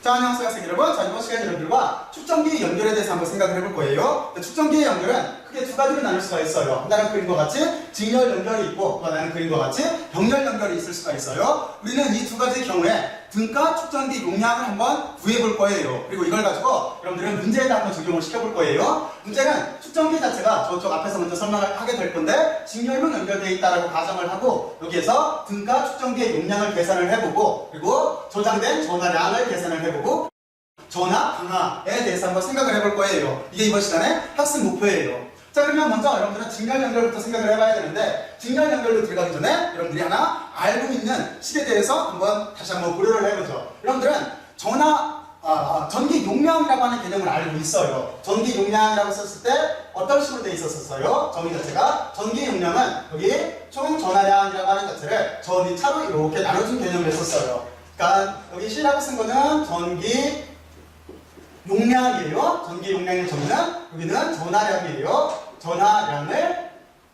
자, 안녕하세요 학생 여러분. 자, 이번 시간에 여러분들과 축전기 연결에 대해서 한번 생각을 해볼 거예요. 축전기의 연결은 크게 두 가지로 나눌 수가 있어요. 하나는 그림과 같이 직렬 연결이 있고, 또 하나는 그림과 같이 병렬 연결이 있을 수가 있어요. 우리는 이 두 가지 경우에 등가 축전기 용량을 한번 구해볼 거예요. 그리고 이걸 가지고 여러분들은 문제에다 한번 적용을 시켜볼 거예요. 문제는 축전기 자체가 저쪽 앞에서 먼저 설명을 하게 될 건데, 직렬로 연결되어 있다라고 가정을 하고, 여기에서 등가 축전기의 용량을 계산을 해보고, 그리고 저장된 전화량을 계산을 해보고, 전화, 강화에 대해서 한번 생각을 해볼 거예요. 이게 이번 시간의 학습 목표예요. 자, 그러면 먼저 여러분들은 직렬 연결부터 생각을 해봐야 되는데, 직렬 연결로 들어가기 전에 여러분들이 하나 알고 있는 식에 대해서 다시 한번 고려를 해보죠. 여러분들은 전기 용량이라고 하는 개념을 알고 있어요. 전기 용량이라고 썼을 때 어떤 식으로 되어 있었어요? 정의 자체가 전기 용량은 여기 총 전화량이라고 하는 자체를 전이차로 이렇게 나눠준 개념을 했었어요. 그러니까 여기 C라고 쓴 거는 전기 용량이에요. 전기 용량의 정의는 여기는 전화량이에요. 전화량을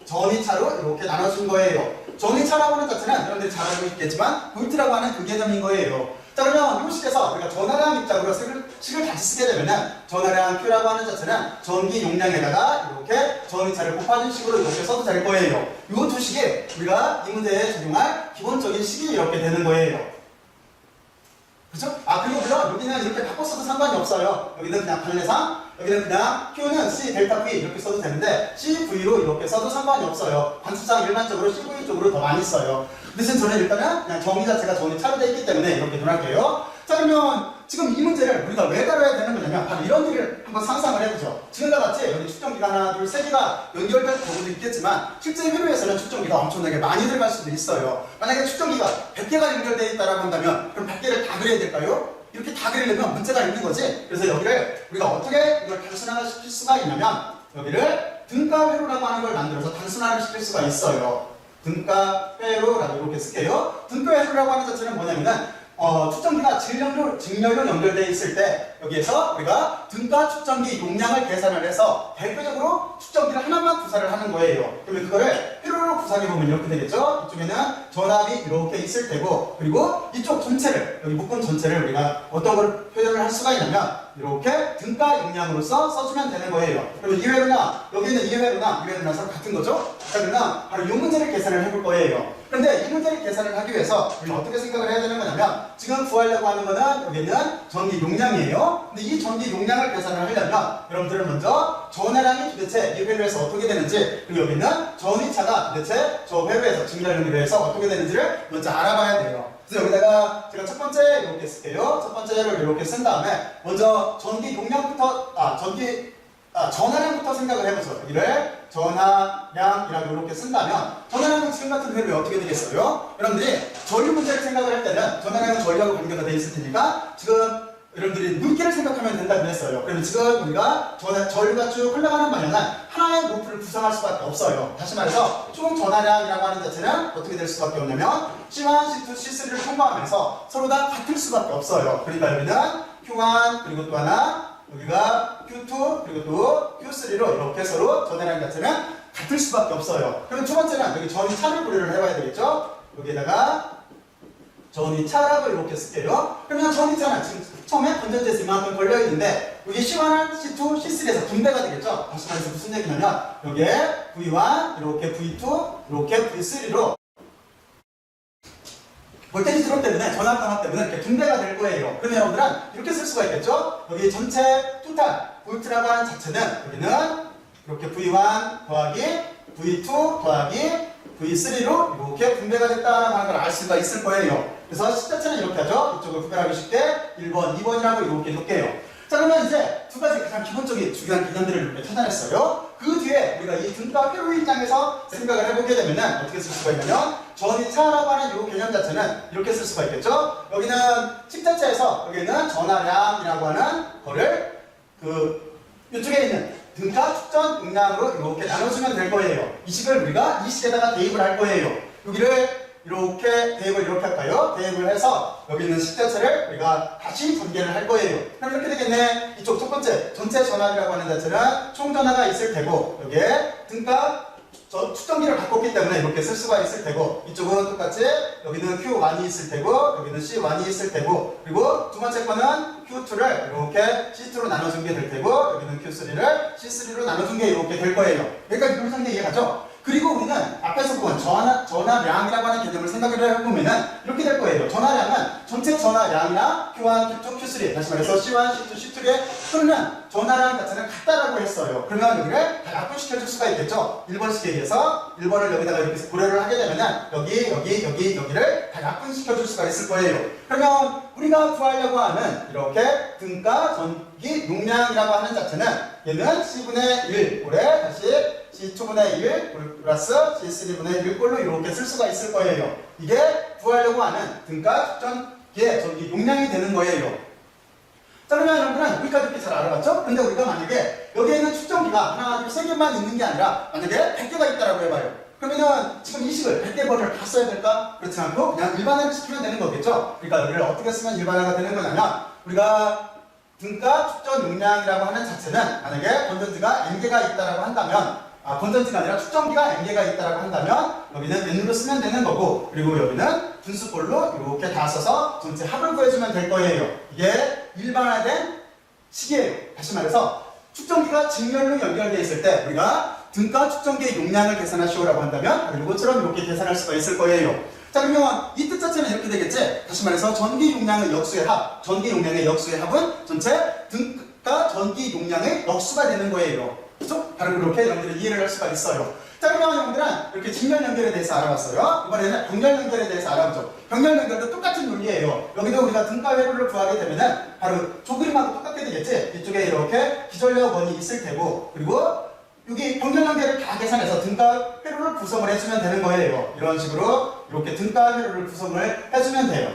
전이차로 이렇게 나눠준 거예요. 전이차라고 하는 자체는 여러분들이 잘 알고 있겠지만 볼트라고 하는 그 개념인 거예요. 자, 그러면 이 식에서 우리가 전화량 입장으로 식을 다시 쓰게 되면은 전화량 Q라고 하는 자체는 전기 용량에다가 이렇게 전이차를 곱하는 식으로 이렇게 써도 될 거예요. 이 두 식이 우리가 이 문제에 적용할 기본적인 식이 이렇게 되는 거예요. 그렇죠? 그리고 물론 여기는 이렇게 바꿔 써도 상관이 없어요. 여기는 그냥 관례상, 여기는 그냥 Q는 C 델타 V 이렇게 써도 되는데 CV로 이렇게 써도 상관이 없어요. 관수상 일반적으로 CV 쪽으로 더 많이 써요. 대신 저는 일단은 그냥 정의 자체가 전이 차로 되어 있기 때문에 이렇게 논할게요. 자, 그러면 지금 이 문제를 우리가 왜 다뤄야 되는 거냐면 바로 이런 일을 한번 상상을 해보죠. 지금과 같이 여기 축전기가 하나, 둘, 세 개가 연결될 경우도 있겠지만 실제 회로에서는 축전기가 엄청나게 많이 들어갈 수도 있어요. 만약에 축전기가 100개가 연결되어 있다고 한다면 그럼 100개를 다 그려야 될까요? 이렇게 다 그리려면 문제가 있는 거지. 그래서 여기를 우리가 어떻게 이걸 단순화를 시킬 수가 있냐면 여기를 등가 회로라고 하는 걸 만들어서 단순화를 시킬 수가 있어요. 등가 회로라고 이렇게 쓸게요. 등가 회로라고 하는 자체는 뭐냐면은 축전기가 직렬로 연결되어 있을 때 여기에서 우리가 등가 축전기 용량을 계산을 해서 대표적으로 축전기를 하나만 구사를 하는 거예요. 그러면 그거를 회로로 구사해보면 이렇게 되겠죠. 이쪽에는 전압이 이렇게 있을 테고, 그리고 이쪽 전체를, 여기 묶음 전체를 우리가 어떤 걸 표현을 할 수가 있냐면 이렇게 등가 용량으로서 써주면 되는 거예요. 그러면 이 회로나 여기 있는 이 회로나 이 회로나 서로 같은 거죠. 자, 그러면 바로 이 문제를 계산을 해볼 거예요. 그런데 이 문제를 계산을 하기 위해서 우리가 어떻게 생각을 해야 되는 거냐면, 지금 구하려고 하는 거는 여기는 전기 용량이에요. 근데 이 전기 용량을 계산을 하려면 여러분들은 먼저 전화량이 도대체 이 회로에서 어떻게 되는지, 그리고 여기는 전이차가 도대체 저 회로에서 직렬 연결해서 어떻게 되는지를 먼저 알아봐야 돼요. 그래서 여기다가 제가 첫 번째 이렇게 쓸게요. 첫 번째를 이렇게 쓴 다음에 먼저 전기 용량부터 전화량부터 생각을 해보죠. 여기를 전화량이라고 이렇게 쓴다면 전화량은 지금 같은 회로에 어떻게 되겠어요? 여러분들이 전류 문제를 생각을 할 때는 전화량은 전류하고 관계가 되어 있을 테니까 지금 여러분들이 물기를 생각하면 된다고 했어요. 그러면 지금 우리가 전류가 쭉 흘러가는 방향은 하나의 루프를 구성할 수밖에 없어요. 다시 말해서 총 전화량이라고 하는 자체는 어떻게 될 수밖에 없냐면 C1, C2, C3를 통과하면서 서로 다 같을 수밖에 없어요. 그러니까 여기는 Q1 그리고 또 하나, 여기가 Q2 그리고 또 Q3로 이렇게 서로 전화량 자체는 같을 수밖에 없어요. 그럼 두 번째는 여기 전이차를 고려를 해봐야 되겠죠. 여기에다가 전이차라고 이렇게 쓸게요. 그러면 전이차는 지금 처음에 건전지에서 이만큼 걸려있는데 여기 C1, C2, C3에서 분배가 되겠죠. 다시 말해서 무슨 얘기냐면 여기에 V1, 이렇게 V2, 이렇게 V3로 볼테이지 드롭 때문에, 전압 강화 때문에 이렇게 분배가 될 거예요. 그러면 여러분들은 이렇게 쓸 수가 있겠죠. 여기 전체 토탈 볼트라고 하는 자체는 여기는 이렇게 V1 더하기 V2 더하기 V3로 이렇게 분배가 됐다라고 하는 걸 알 수가 있을 거예요. 그래서 식 자체는 이렇게 하죠. 이쪽을 구별하기 쉽게 1번, 2번이라고 이렇게 놓을게요. 자, 그러면 이제 두 가지 가장 기본적인 중요한 개념들을 이렇게 찾아냈어요. 그 뒤에 우리가 이 등가 회로 입장에서 생각을 해보게 되면은 어떻게 쓸 수가 있냐면 전이차라고 하는 이 개념 자체는 이렇게 쓸 수가 있겠죠. 여기는 식 자체에서 여기는 전화량이라고 하는 거를 이쪽에 있는 등가 축전 용량으로 이렇게 나눠주면 될 거예요. 이 식을 우리가 이 식에다가 대입을 할 거예요. 여기를 이렇게 대입을 이렇게 할까요? 대입을 해서 여기 있는 식 자체를 우리가 다시 전개를 할 거예요. 그럼 이렇게 되겠네. 이쪽 첫 번째 전체 전압이라고 하는 자체는 총 전압가 있을 테고 여기에 등가 저 축전기를 바꿨기 때문에 이렇게 쓸 수가 있을 테고, 이쪽은 똑같이 여기는 Q1이 있을 테고 여기는 C1이 있을 테고, 그리고 두 번째 거는 Q2를 이렇게 C2로 나눠준 게 될 테고, 여기는 Q3를 C3로 나눠준 게 이렇게 될 거예요. 여기까지 분상대 이해가죠? 그리고 우리는 앞에서 본 전하량이라고 하는 개념을 생각을 해보면은 이렇게 될 거예요. 전하량은 전체 전하량이나 Q1, Q2, Q3, 다시 말해서 C1, C2, C2에 흐르는 전하량 자체는 같다라고 했어요. 그러면 여기를 다 약분시켜줄 수가 있겠죠? 1번식에 의해서 1번을 여기다가 이렇게 고려를 하게 되면은 여기를 다 약분시켜줄 수가 있을 거예요. 그러면 우리가 구하려고 하는 이렇게 등가 전기 용량이라고 하는 자체는 얘는 C분의 1 꼴에 다시 C2분의 1 플러스 C3분의 1 꼴로 이렇게 쓸 수가 있을 거예요. 이게 구하려고 하는 등가 축전기의 전기 용량이 되는 거예요. 자, 그러면 여러분은 여기까지 이렇게 잘 알아봤죠? 근데 우리가 만약에 여기에 있는 축전기가 하나, 둘, 세 개만 있는 게 아니라 만약에 100개가 있다라고 해봐요. 그러면은 지금 이 식을 100개 번을 다 써야 될까? 그렇지 않고 그냥 일반화를 시키면 되는 거겠죠? 그러니까 여기를 어떻게 쓰면 일반화가 되는 거냐면, 우리가 등가 축전 용량이라고 하는 자체는 만약에 건전지가 n개가 있다라고 한다면, 건전지가 아니라 축전기가 n개가 있다라고 한다면 여기는 n으로 쓰면 되는 거고, 그리고 여기는 분수꼴로 이렇게 다 써서 전체 합을 구해주면 될 거예요. 이게 일반화된 식이에요. 다시 말해서 축전기가 직렬로 연결되어 있을 때 우리가 등가 축전기의 용량을 계산하시오라고 한다면 이것처럼 이렇게 계산할 수가 있을 거예요. 자, 그러면 이 뜻 자체는 이렇게 되겠지? 다시 말해서 전기 용량의 역수의 합, 전기 용량의 역수의 합은 전체 등가 전기 용량의 역수가 되는 거예요. 그렇죠? 바로 그렇게 여러분들이 이해를 할 수가 있어요. 자, 그러면 여러분들은 이렇게 직렬 연결에 대해서 알아봤어요. 이번에는 병렬 연결에 대해서 알아보죠. 병렬 연결도 똑같은 논리예요. 여기도 우리가 등가 회로를 구하게 되면은 바로 조 그림하고 똑같게 되겠지? 이쪽에 이렇게 기전력 원이 있을 테고, 그리고 여기 병렬 연결을 다 계산해서 등가 회로를 구성을 해주면 되는 거예요. 이런 식으로 이렇게 등가 회로를 구성을 해주면 돼요.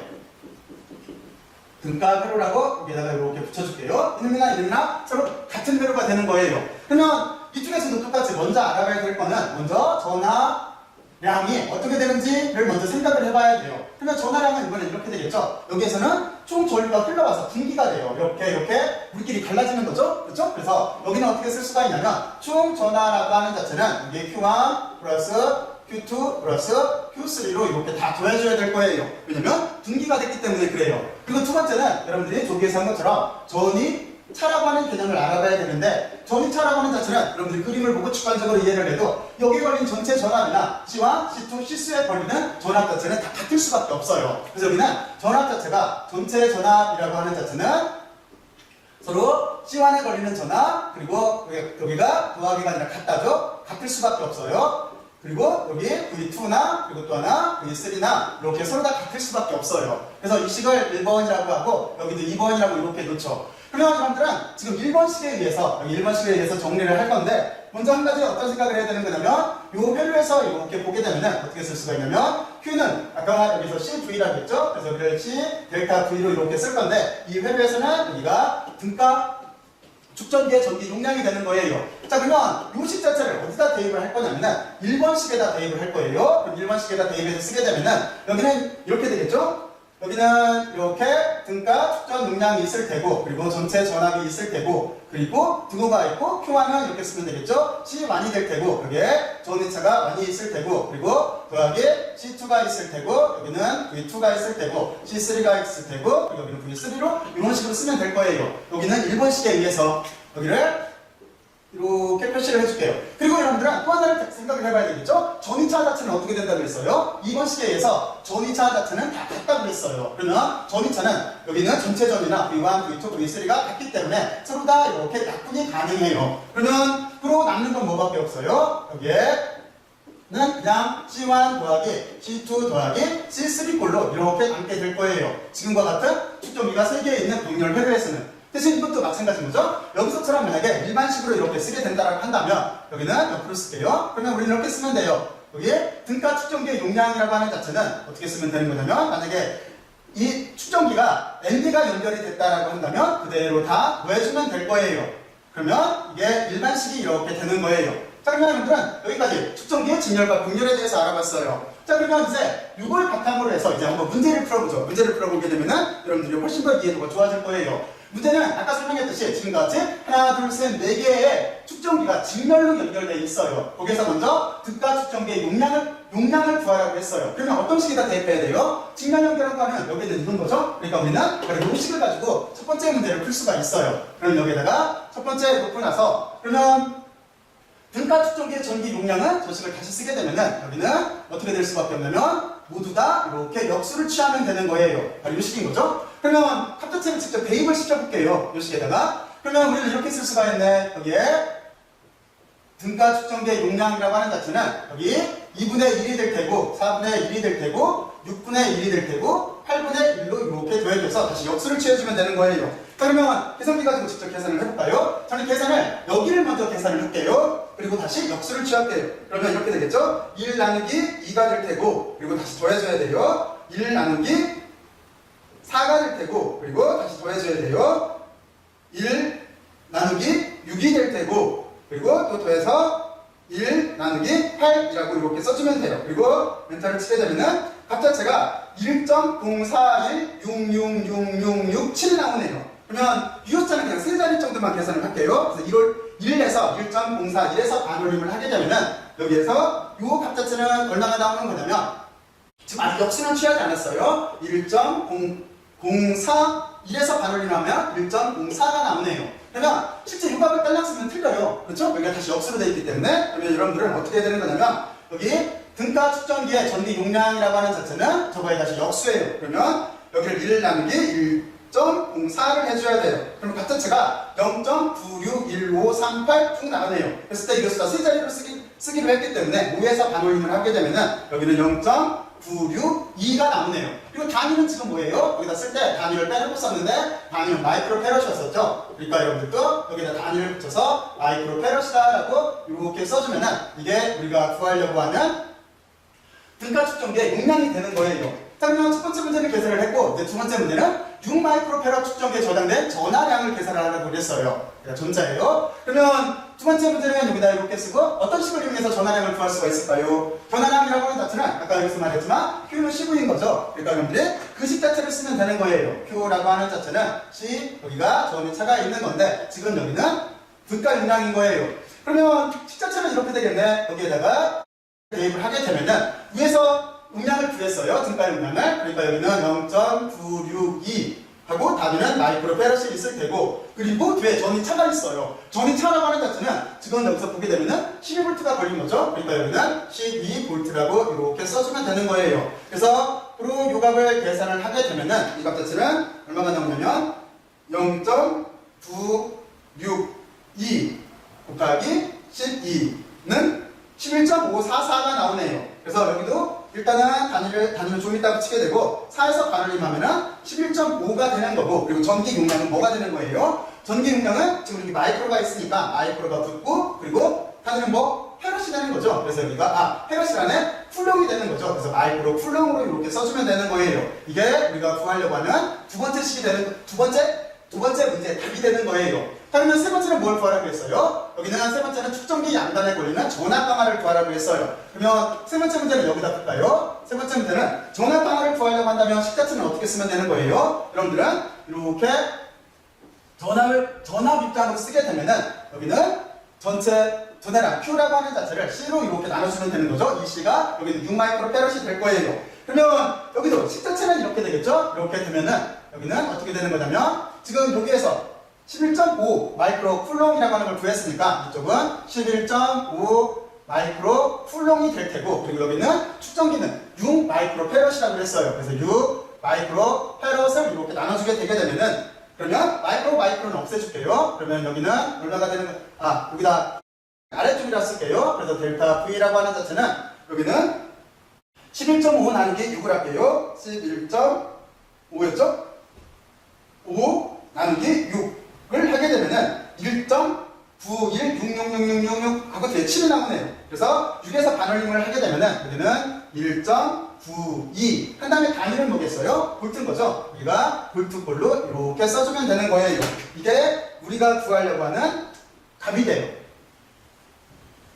등가 회로라고 여기다가 이렇게 붙여줄게요. 이놈이나 서로 같은 회로가 되는 거예요. 그러면 이쪽에서도 똑같이 먼저 알아봐야 될 거는 먼저 전하량이 어떻게 되는지를 먼저 생각을 해봐야 돼요. 그러면 전하량은 이번에 이렇게 되겠죠. 여기에서는 총 전류가 흘러와서 분기가 돼요. 이렇게 우리끼리 갈라지는 거죠. 그렇죠? 그래서 여기는 어떻게 쓸 수가 있냐면 총 전하라고 하는 자체는 여기 Q1 플러스 Q2 플러스 Q3로 이렇게 다 더해줘야 될 거예요. 왜냐면 분기가 됐기 때문에 그래요. 그리고 두 번째는 여러분들이 조기에서 한 것처럼 전이차라고 하는 개념을 알아봐야 되는데, 전이차라고 하는 자체는 여러분들이 그림을 보고 주관적으로 이해를 해도 여기에 걸린 전체 전압이나 C와 C2, C3에 걸리는 전압 자체는 다 같을 수밖에 없어요. 그래서 여기는 전압 자체가 전체 전압이라고 하는 자체는 서로 C1에 걸리는 전압, 그리고 여기가 더하기가 아니라 같다죠? 같을 수밖에 없어요. 그리고 여기 V2나 그리고 또 하나 V3나 이렇게 서로 다 같을 수밖에 없어요. 그래서 이 식을 1번이라고 하고 여기도 2번이라고 이렇게 놓죠. 그러면 여러분들은 지금 1번식에 의해서 여기 1번식에 의해서 정리를 할 건데, 먼저 한 가지 어떤 생각을 해야 되는 거냐면 이 회로에서 이렇게 보게 되면 어떻게 쓸 수가 있냐면 Q는 아까 여기서 CV라고 했죠. 그래서 여기를 C 델타 V로 이렇게 쓸 건데, 이 회로에서는 여기가 등가 축전기의 전기 용량이 되는 거예요. 자, 그러면 이 식 자체를 어디다 대입을 할 거냐면은 1번식에다 대입을 할 거예요. 그럼 1번식에다 대입해서 쓰게 되면은 여기는 이렇게 되겠죠? 여기는 이렇게 등가 축전 용량이 있을 테고, 그리고 전체 전압이 있을 테고, 그리고 등호가 있고 Q1은 이렇게 쓰면 되겠죠? C1이 될 테고, 여기에 전이차가 1이 있을 테고, 그리고 더하기 C2가 있을 테고, 여기는 V2가 있을 테고, C3가 있을 테고, 그리고 여기는 V3로 이런 식으로 쓰면 될 거예요. 여기는 1번식에 의해서 여기를 이렇게 표시를 해줄게요. 그리고 여러분들은 또 하나를 생각을 해봐야 되겠죠? 전이차 자체는 어떻게 된다고 했어요? 2번식에 의해서 전이차 자체는 다 같다고 했어요. 그러면 전이차는 여기는 전체 전이나 V1, V2, V3가 같기 때문에 서로 다 이렇게 약분이 가능해요. 그러면 그러고 남는 건 뭐밖에 없어요? 여기에 는 그냥 C1 더하기 C2 더하기 C3 꼴로 이렇게 남게 될 거예요. 지금과 같은 축전기가 3개에 있는 병렬 회로에서는. 대신 이것도 마찬가지인 거죠? 여기서처럼 만약에 일반식으로 이렇게 쓰게 된다고 한다면 여기는 옆으로 쓸게요. 그러면 우리는 이렇게 쓰면 돼요. 여기에 등가 축전기의 용량이라고 하는 자체는 어떻게 쓰면 되는 거냐면, 만약에 이 축전기가 N개가 연결이 됐다라고 한다면 그대로 다 더해주면 될 거예요. 그러면 이게 일반식이 이렇게 되는 거예요. 자, 그러면 여러분들은 여기까지 축전기의 직렬과 분열에 대해서 알아봤어요. 자, 그러면 이제 이걸 바탕으로 해서 이제 한번 문제를 풀어보죠. 문제를 풀어보게 되면은 여러분들이 훨씬 더 이해도가 좋아질 거예요. 문제는 아까 설명했듯이 지금같이 하나, 둘, 셋, 네 개의 측정기가 직렬로 연결되어 있어요. 거기서 먼저 득가 측정기의 용량을 구하라고 했어요. 그러면 어떤 식에다 대입해야 돼요? 직렬 연결한 거는 여기는 이런 거죠? 그러니까 우리는 바로 이 식을 가지고 첫 번째 문제를 풀 수가 있어요. 그럼 여기다가 첫 번째 놓고 나서 그러면 등가 측정기의 전기 용량은 저 식을 다시 쓰게 되면은 여기는 어떻게 될 수밖에 없냐면 모두 다 이렇게 역수를 취하면 되는 거예요. 바로 이 식인 거죠? 그러면 합자체를 직접 대입을 시켜볼게요. 이 식에다가. 그러면 우리는 이렇게 쓸 수가 있네. 여기에 등가 측정기의 용량이라고 하는 자체는 여기 2분의 1이 될 테고 4분의 1이 될 테고 6분의 1이 될 테고 8분의 1로 이렇게 더해져서 다시 역수를 취해주면 되는 거예요. 그러면 계산기 가지고 직접 계산을 해볼까요? 저는 계산을 여기를 먼저 계산을 할게요. 그리고 다시 역수를 취할게요. 그러면 이렇게 되겠죠? 1 나누기 2가 될 테고 그리고 다시 더해줘야 돼요. 1 나누기 4가 될 테고 그리고 다시 더해줘야 돼요. 1 나누기 6이 될 테고 그리고 또 더해서 1 나누기 8이라고 이렇게 써주면 돼요. 그리고 멘탈을 치게 되면은 합자체가 1.04166667이 나오네요. 그러면 유효자는 그냥 세 자리 정도만 계산을 할게요. 그래서 1에서 1.04, 1에서 반올림을 하게 되면은 여기에서 요 합자체는 얼마가 나오는 거냐면 지금 아직 역수는 취하지 않았어요. 1.04, 1에서 반올림을 하면 1.04가 나오네요. 그러면 실제 요값을 딸랑 쓰면 틀려요. 그렇죠? 여기가 다시 역수로 되어 있기 때문에 그러면 여러분들은 어떻게 해야 되는 거냐면 여기 등가 측정기의 전기 용량이라고 하는 자체는 저거에 다시 역수예요. 그러면 여기를 1 나누기 1.04를 해줘야 돼요. 그럼 합자체가 0.961538 쭉 나가네요. 그랬을 때 이것을 다 세 자리로 쓰기로 했기 때문에 5에서 반올림을 하게 되면은 여기는 0.962가 나오네요. 그리고 단위는 지금 뭐예요? 여기다 쓸 때 단위를 빼놓고 썼는데 단위는 마이크로 페럿이었었죠. 그러니까 여러분들도 여기다 단위를 붙여서 마이크로 페럿이다라고 이렇게 써주면은 이게 우리가 구하려고 하는 등가 측정기의 용량이 되는 거예요. 자, 그러면 첫 번째 문제는 계산을 했고 이제 두 번째 문제는 6마이크로페럿 측정기에 저장된 전하량을 계산하라고 그랬어요. 전자예요. 그러면 두 번째 문제는 여기다 이렇게 쓰고 어떤 식을 이용해서 전하량을 구할 수가 있을까요? 전하량이라고 하는 자체는 아까 여기서 말했지만 Q는 C분인 거죠. 그러니까 여러분들이 그 식 자체를 쓰면 되는 거예요. Q라고 하는 자체는 C, 여기가 전의 차가 있는 건데 지금 여기는 등가 용량인 거예요. 그러면 식 자체는 이렇게 되겠네. 여기에다가 대입을 하게 되면은 위에서 용량을 구했어요. 등가 용량을. 그러니까 여기는 0.962 하고 단위는 마이크로페럿이 있을 테고 그리고 뒤에 전이차가 있어요. 전이차라고 하는 자체는 지금 여기서 보게 되면은 12V가 걸린 거죠. 그러니까 여기는 12V라고 이렇게 써주면 되는 거예요. 그래서 앞으로 요 값을 계산을 하게 되면은 이 값 자체는 얼마가 나오냐면 0.962 곱하기 12는 11.544가 나오네요. 그래서 여기도 일단은 단위를 좀 이따 붙이게 되고 4에서 반올림하면은 11.5가 되는 거고 그리고 전기 용량은 뭐가 되는 거예요? 전기 용량은 지금 여기 마이크로가 있으니까 마이크로가 붙고 그리고 단위는 뭐? 페럿이 되는 거죠. 그래서 여기가 페럿이라는 쿨롱이 되는 거죠. 그래서 마이크로 쿨롱으로 이렇게 써주면 되는 거예요. 이게 우리가 구하려고 하는 두 번째 식이 되는 두 번째 문제 답이 되는 거예요. 그러면 세 번째는 뭘 구하라고 했어요? 여기는 세 번째는 측정기 양단에 걸리는 전압방아를 구하라고 했어요. 그러면 세 번째 문제는 여기다 풀까요? 세 번째 문제는 전압방아를 구하려고 한다면 식 자체는 어떻게 쓰면 되는 거예요? 여러분들은 이렇게 전압 입장으로 쓰게 되면은 여기는 전체 전해량 Q라고 하는 자체를 C로 이렇게 나눠주면 되는 거죠. 이 C가 여기는 6마이크로페럿이 될 거예요. 그러면 여기도 식 자체는 이렇게 되겠죠? 이렇게 되면은 여기는 어떻게 되는 거냐면 지금 여기에서 11.5 마이크로 쿨롱이라고 하는 걸 구했으니까 이쪽은 11.5 마이크로 쿨롱이 될 테고 그리고 여기는 측정기는 6 마이크로 페럿이라고 했어요. 그래서 6 마이크로 페럿을 이렇게 나눠주게 되게 되면은 그러면 마이크로는 없애줄게요. 그러면 여기는 얼마가 되는 거? 여기다 아래쪽이라 쓸게요. 그래서 델타 V라고 하는 자체는 여기는 11.5 나누기 6을 할게요. 11.5였죠? 5 나누기 6을 하게 되면은 1.916666 하고 뒤에 7이 나오네요. 그래서 6에서 반올림을 하게 되면은 여기는 1.92 한 다음에 단위는 뭐겠어요? 볼트인 거죠. 우리가 볼트꼴로 이렇게 써주면 되는 거예요. 이게 우리가 구하려고 하는 값이 돼요.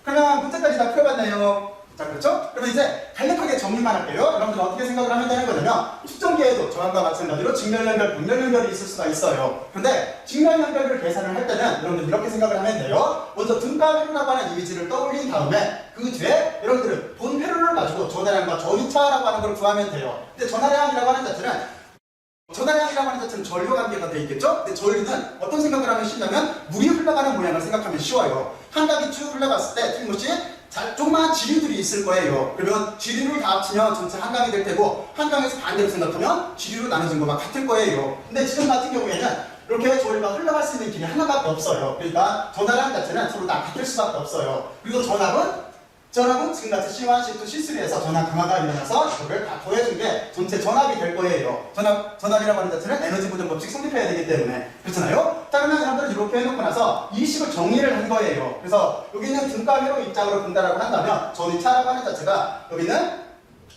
그러면 문제까지 다 풀어봤네요. 자, 그렇죠? 그러면 이제 간략하게 정리만 할게요. 여러분들 어떻게 생각을 하면 되는 거냐면 축전기에도 저항과 마찬가지로 직렬 연결, 분렬 연결이 있을 수가 있어요. 그런데 직렬 연결을 계산을 할 때는 여러분들 이렇게 생각을 하면 돼요. 먼저 등가 회로라고 하는 이미지를 떠올린 다음에 그 뒤에 여러분들은 본 회로를 가지고 전하량과 전위차라고 하는 걸 구하면 돼요. 근데 전하량이라고 하는 자체는 전류 관계가 되어 있겠죠? 근데 전류는 어떤 생각을 하면 쉽냐면 물이 흘러가는 모양을 생각하면 쉬워요. 한강이 쭉 흘러갔을 때 틀림없이 조그마한 지류들이 있을 거예요. 그러면 지류를 다 합치면 전체 한강이 될 테고 한강에서 반대로 생각하면 지류로 나눠진 것과 같을 거예요. 근데 지금 같은 경우에는 이렇게 저희가 흘러갈 수 있는 길이 하나밖에 없어요. 그러니까 전하량 자체는 서로 다 같을 수밖에 없어요. 그리고 전압은 지금같이 C1, C2, C3에서 전압 강화가 일어나서 이거를 다 더해준 게 전체 전압이 될 거예요. 전압이라고 하는 자체는 에너지 보존 법칙 성립해야 되기 때문에. 그렇잖아요? 자, 그러면 여러분들은 이렇게 해놓고 나서 이 식을 정리를 한 거예요. 그래서 여기는 등가회로 입장으로 본다라고 한다면 전위차라고 하는 자체가 여기는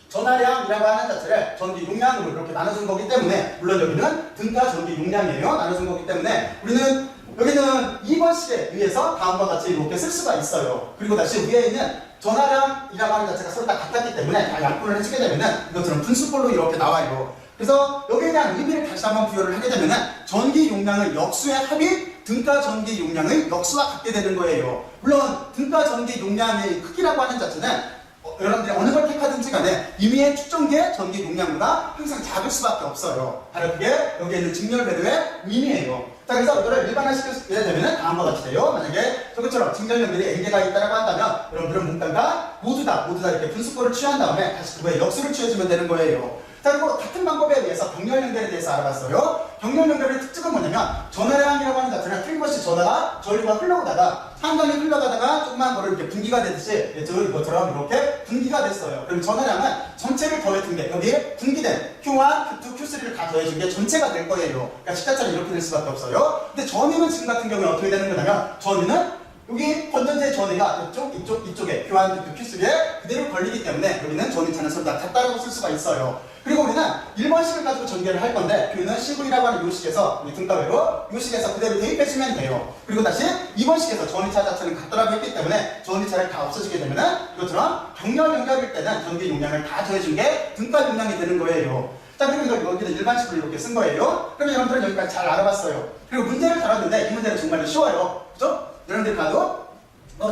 전하량이라고 하는 자체를 전기 용량으로 이렇게 나눠준 거기 때문에, 물론 여기는 등가 전기 용량이에요. 나눠준 거기 때문에 우리는 여기는 2번식에 의해서 다음과 같이 이렇게 쓸 수가 있어요. 그리고 다시 위에 있는 전하량이라고 하는 자체가 서로 다 같았기 때문에 다 약분을 해주게 되면은 이것처럼 분수꼴로 이렇게 나와요. 그래서 여기에 대한 의미를 다시 한번 부여를 하게 되면은 전기 용량의 역수의 합이 등가 전기 용량의 역수와 같게 되는 거예요. 물론 등가 전기 용량의 크기라고 하는 자체는 여러분들이 어느 걸 택하든지 간에 임의의 측정기의 전기 용량보다 항상 작을 수밖에 없어요. 바로 그게 여기에 있는 직렬 배도의 의미예요. 자, 그래서 이거를 일반화시키게 되면 다음과 같이 돼요. 만약에 저것처럼 직렬 연결이 n개가 있다고 한다면 여러분들은 문단과 모두 다 이렇게 분수꼴을 취한 다음에 다시 그거에 역수를 취해주면 되는 거예요. 자, 그리고 같은 방법에 의해서 병렬 연결에 대해서 알아봤어요. 병렬 연결의 특징은 뭐냐면 전하량이라고 하는 자체는 틀림없이 전하가 전류가 흘러오다가 한강이 흘러가다가 조그만 거를 이렇게 분기가 되듯이 이것처럼 이렇게 분기가 됐어요. 그럼 전하량은 전체를 더해준 게 여기에 분기된 Q1, Q2, Q3를 다 더해준 게 전체가 될 거예요. 그러니까 식자처럼 이렇게 될 수밖에 없어요. 근데 전위는 지금 같은 경우에 어떻게 되는 거냐면 전위는 여기 건전지의 전위가 이쪽에 Q1, Q2, Q3에 그대로 걸리기 때문에 여기는 전위차는 서로 다 같다라고 쓸 수가 있어요. 그리고 우리는 1번식을 가지고 전개를 할 건데 Q는 CV라고 하는 요 식에서 등가외로 요 식에서 그대로 대입해주면 돼요. 그리고 다시 2번식에서 전위차 자체는 같다라고 했기 때문에 전위차를 다 없어지게 되면은 이것처럼 병렬 연결일 때는 전기 용량을 다 더해준 게 등가 용량이 되는 거예요. 자, 그리고 이걸 여기는 일반식으로 이렇게 쓴 거예요. 그러면 여러분들은 여기까지 잘 알아봤어요. 그리고 문제를 다뤘는데 이 문제는 정말 쉬워요. 그죠? 여러분들 봐도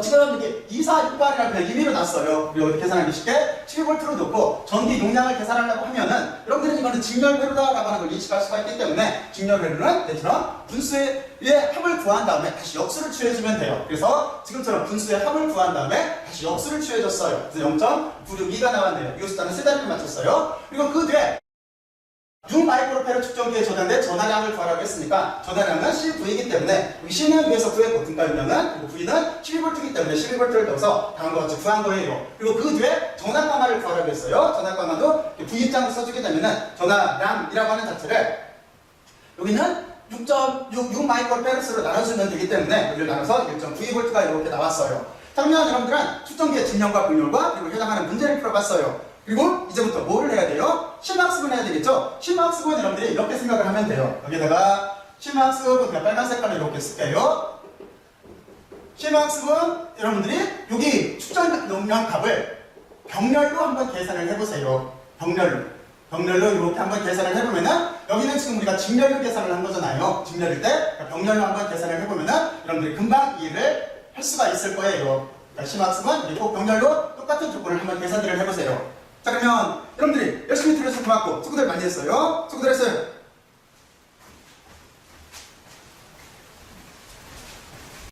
지금 이게 2468이라고 그냥 임의로 놨어요. 그리고 어떻게 계산하기 쉽게 12V로 놓고 전기 용량을 계산하려고 하면은 여러분들은 이거는 직렬회로다라고 하는 걸 인식할 수가 있기 때문에 직렬회로는 내처럼 분수의 합을 구한 다음에 다시 역수를 취해주면 돼요. 그래서 지금처럼 분수의 합을 구한 다음에 다시 역수를 취해줬어요. 그래서 0.962가 나왔네요. 이 숫자는 세 자리를 맞췄어요. 그리고 그 뒤에 6마이크로페르 측정기에 저장된 전하량을 구하라고 했으니까 전하량은 CV이기 때문에 여기 C는 위에서 구했고 등가 용량은 그리고 V는 12V이기 때문에 12V를 넣어서 다음과 같이 구한 거예요. 그리고 그 뒤에 전하가마를 구하라고 했어요. 전하가마도 V 입장으로 써주게 되면은 전하량이라고 하는 자체를 여기는 6마이크로페르스로 나눠주면 되기 때문에 여기를 나눠서 1.92V가 이렇게 나왔어요. 그러면 여러분들은 측정기의 진영과 분열과 그리고 해당하는 문제를 풀어봤어요. 그리고 이제부터 뭐를 해야 돼요? 심학습을 해야 되겠죠? 심학습은 여러분들이 이렇게 생각을 하면 돼요. 여기다가 심학습은 그냥 빨간 색깔로 이렇게 쓸게요. 심학습은 여러분들이 여기 축전 용량 값을 병렬로 한번 계산을 해보세요. 병렬로 이렇게 한번 계산을 해보면은 여기는 지금 우리가 직렬로 계산을 한 거잖아요. 직렬일 때 병렬로 한번 계산을 해보면은 여러분들이 금방 이해를 할 수가 있을 거예요. 그러니까 심학습은 꼭 병렬로 똑같은 조건을 한번 계산들을 해보세요. 자, 그러면 여러분들이 열심히 들어서 고맙고 수고들 많이 했어요. 수고들 했어요.